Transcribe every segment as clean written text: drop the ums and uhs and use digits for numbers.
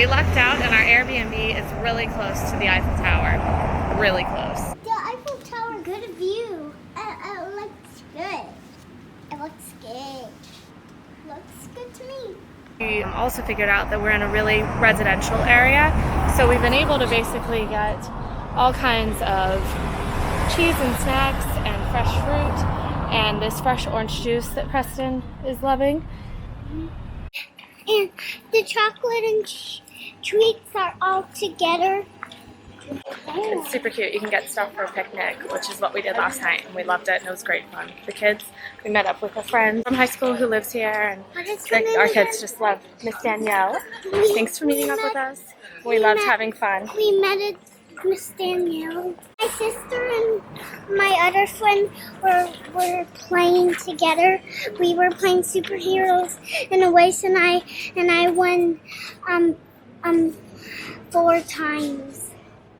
we lucked out and our Airbnb is really close to the Eiffel Tower. Really close. The Eiffel Tower, good view. It looks good. It looks good. Looks good to me. We also figured out that we're in a really residential area, so we've been able to basically get all kinds of cheese and snacks and fresh fruit and this fresh orange juice that Preston is loving. And the chocolate and treats are all together. It's super cute. You can get stuff for a picnic, which is what we did last night, and we loved it, and it was great fun. The kids, we met up with a friend from high school who lives here, and our kids just love Miss Danielle. Thanks for meeting up with us. We loved having fun. We met Miss Danielle. My sister and my other friend were playing together. We were playing superheroes in a race, and I won 4 times.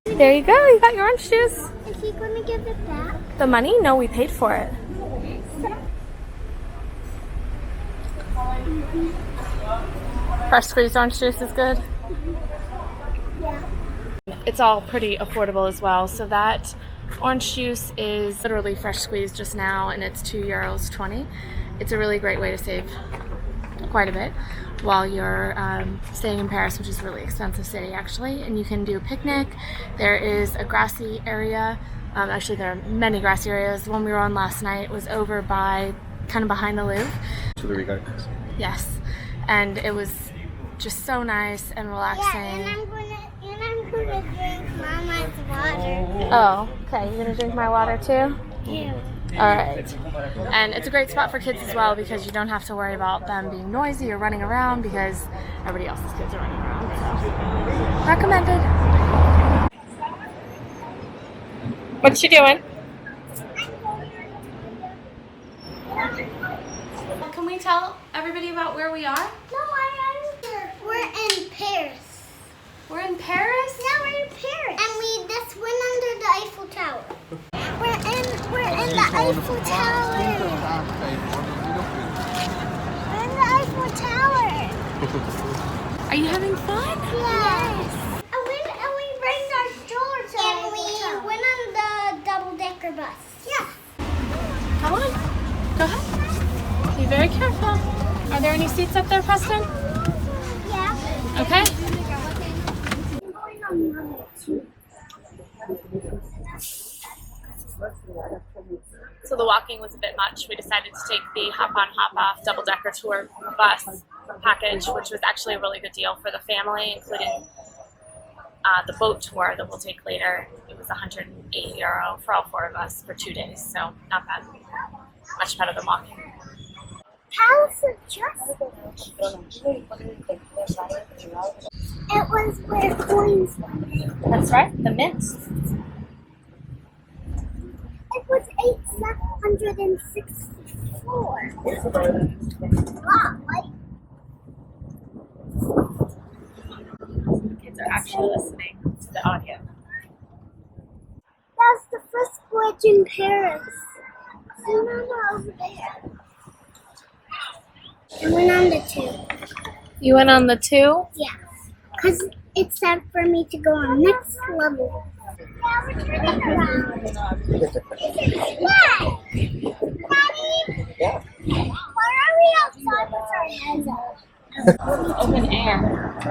There you go. You got your orange juice. Is he going to give it back? The money? No, we paid for it. Fresh squeezed orange juice is good. Yeah. It's all pretty affordable as well. So that orange juice is literally fresh squeezed just now, and it's €2.20. It's a really great way to save quite a bit while you're staying in Paris, which is a really expensive city actually. And you can do a picnic. There is a grassy area. Actually, there are many grassy areas. The one we were on last night was over by, kind of behind the Louvre. So there we go. Yes, and it was just so nice and relaxing. Yeah, and I'm gonna drink Mama's water. Oh, okay. You're gonna drink my water too? Yeah. Alright. And it's a great spot for kids as well because you don't have to worry about them being noisy or running around because everybody else's kids are running around. So, recommended. What's she doing? Can we tell everybody about where we are? No, we're in Paris. We're in Paris? Yeah, we're in Paris. And we just went under the Eiffel Tower. We're in the Eiffel Tower. We're in the Eiffel Tower. Are you having fun? Yes. And we bring our stroller to the Eiffel Tower. We went on the double-decker bus. Yeah. Come on. Go ahead. Be very careful. Are there any seats up there, Preston? Yeah. Okay. So the walking was a bit much. We decided to take the hop-on, hop-off double-decker tour bus package, which was actually a really good deal for the family, including the boat tour that we'll take later. It was €180 for all 4 of us for 2 days, so not bad. Much better than walking. Palace of Justice. It was where coins were. That's right, the mints. It was 864. Wow, like The kids are actually listening to the audio. that's the first bridge in Paris. No, over there. I went on the 2. You went on the 2? Yeah, because it's time for me to go on next level. Yeah, we're turning around. Why? Daddy? Yeah. Why are we outside with our heads up? Open air.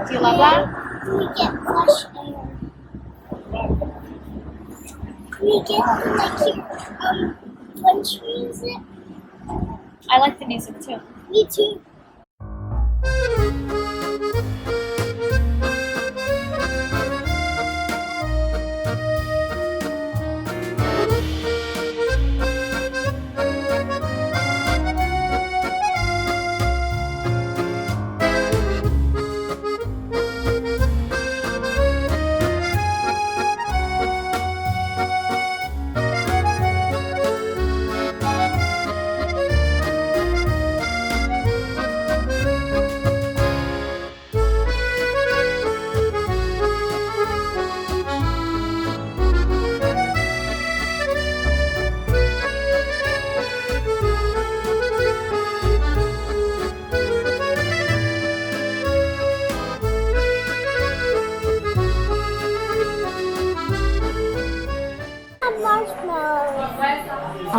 Do you love that? We get fresh air. We get like country music. I like the music too. Me too.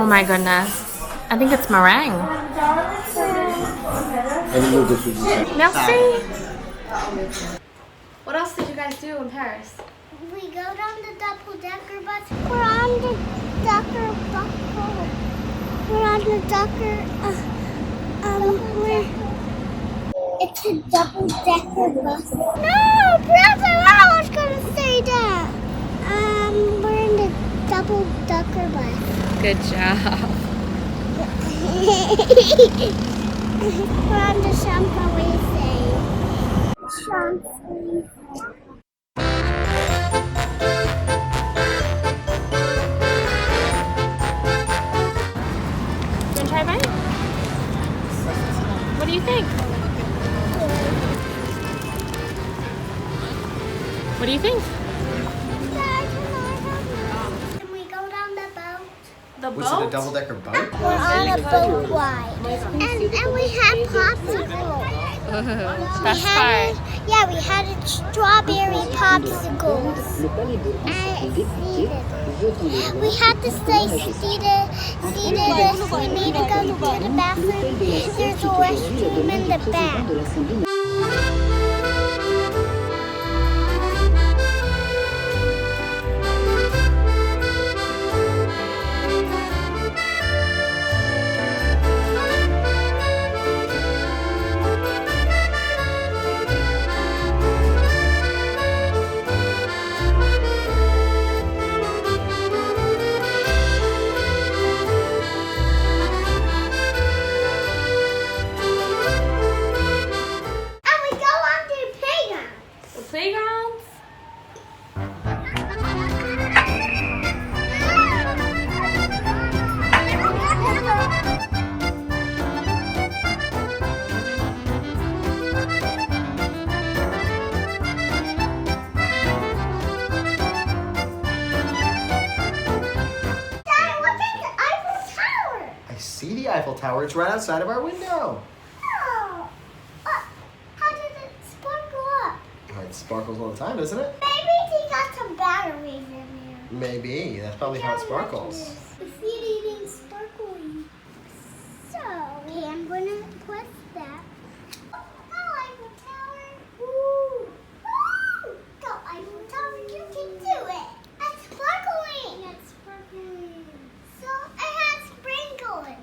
Oh my goodness. I think it's meringue. Merci. What else did you guys do in Paris? We go down the double-decker bus. We're on the Ducker bus. We're on the Ducker. It's a double-decker bus. No, brother, I was gonna say that. We're in the double-decker bus. Good job. We're on the Champs-Élysées. Champs-Élysées. You wanna try mine? What do you think? What do you think? Can we go down the boat? The Was it a boat? double-decker boat? We're on a boat ride. And we had popsicles. Best part. Yeah, we had a strawberry popsicles. And seated. We had to stay seated. We need to go to the bathroom. There's a restroom in the back. Playgrounds. I see the Eiffel Tower. It's right outside of our window. Oh, how did it sparkle up? It sparkles all the time, doesn't it? Maybe he got some batteries in there. Maybe. That's probably how it sparkles. The feet eating sparkling. So, okay, I'm gonna press that. Go Eiffel Tower. Woo! Woo! Go Eiffel Tower, you can do it. It's sparkling. It's sparkling. So, it has sprinkles.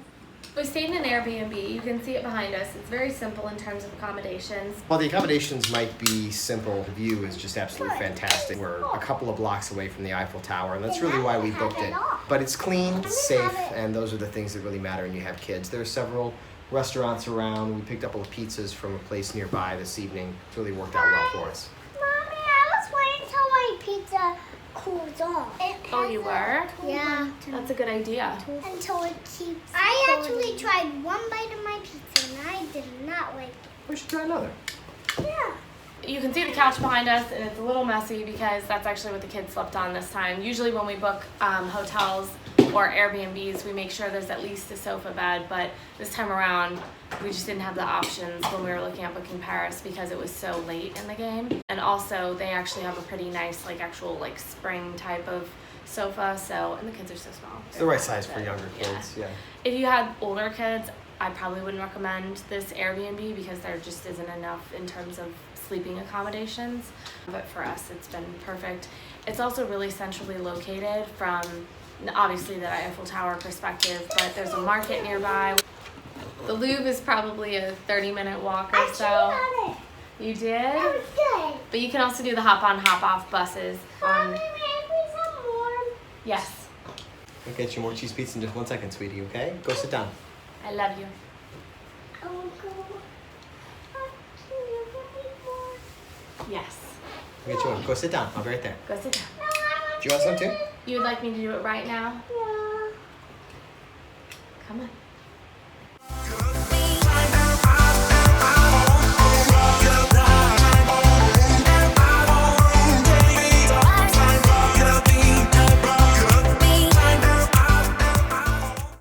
We stayed in an Airbnb. You can see it behind us. It's very simple in terms of accommodations. While the accommodations might be simple, the view is just absolutely fantastic. We're a couple of blocks away from the Eiffel Tower, and that's really why we booked it. But it's clean, it's safe, and those are the things that really matter when you have kids. There are several restaurants around. We picked up a little pizzas from a place nearby this evening. It's really worked out well for us. Mommy, I was waiting till my pizza cools off. Oh, you were? Yeah. That's a good idea. Until it keeps. I actually tried one bite of my pizza and I did not like it. We should try another. Yeah. You can see the couch behind us, and it's a little messy because that's actually what the kids slept on this time. Usually when we book hotels or Airbnbs, we make sure there's at least a sofa bed, but this time around, we just didn't have the options when we were looking at booking Paris because it was so late in the game. And also, they actually have a pretty nice, actual spring type of sofa, so, and the kids are so small. It's the right size for younger kids, yeah. If you had older kids, I probably wouldn't recommend this Airbnb because there just isn't enough in terms of sleeping accommodations. But for us, it's been perfect. It's also really centrally located from, obviously, the Eiffel Tower perspective, but there's a market nearby. The Louvre is probably a 30-minute walk or so. You did? That was good. But you can also do the hop-on, hop-off buses. Mommy, may I please have more? Yes. I'll get you more cheese pizza in just 1 second, sweetie, okay? Go sit down. I love you. I will go. Can you give me more? Yes. I'll get you one. Go sit down. I'll be right there. Go sit down. No, I want Do you want some too? You would like me to do it right now? Yeah. Come on.